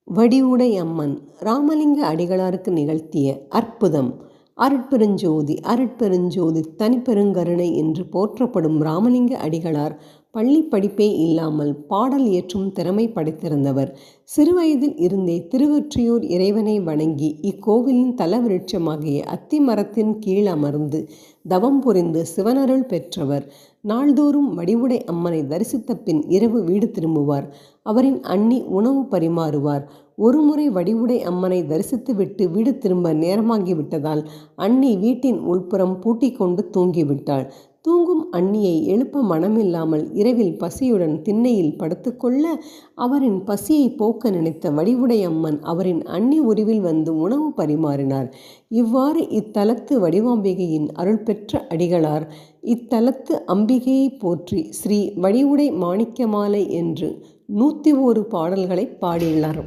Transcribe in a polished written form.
வடிவுடை அம்மன் ராமலிங்க அடிகளாருக்கு நிகழ்த்திய அற்புதம். அருட்பெருஞ்சோதி அருட்பெருஞ்சோதி தனிப்பெருங்கருணை என்று போற்றப்படும் ராமலிங்க அடிகளார் பள்ளி படிப்பே இல்லாமல் பாடல் இயற்றும் திறமை படைத்திருந்தவர். சிறுவயதில் இருந்தே திருவொற்றியூர் இறைவனை வணங்கி இக்கோவிலின் தலவிருட்சமாகிய அத்தி மரத்தின் கீழ் அமர்ந்து தவம் புரிந்து சிவனருள் பெற்றவர். நாள்தோறும் வடிவுடை அம்மனை தரிசித்த பின் இரவு வீடு திரும்புவார். அவரின் அண்ணி உணவு பரிமாறுவார். ஒருமுறை வடிவுடை அம்மனை தரிசித்துவிட்டு வீடு திரும்ப நேரமாகிவிட்டதால் அண்ணி வீட்டின் உள்புறம் பூட்டிக்கொண்டு தூங்கிவிட்டாள். தூங்கும் அண்ணியை எழுப்ப மனமில்லாமல் இரவில் பசியுடன் திண்ணையில் படுத்துக்கொள்ள அவரின் பசியை போக்க நினைத்த வடிவுடை அம்மன் அவரின் அண்ணி உருவில் வந்து உணவு பரிமாறினார். இவ்வாறு இத்தலத்து வடிவாம்பிகையின் அருள் பெற்ற அடிகளார் இத்தலத்து அம்பிகையை போற்றி ஸ்ரீ வடிவுடை மாணிக்கமாலை என்று 101 பாடல்களை பாடியுள்ளார்.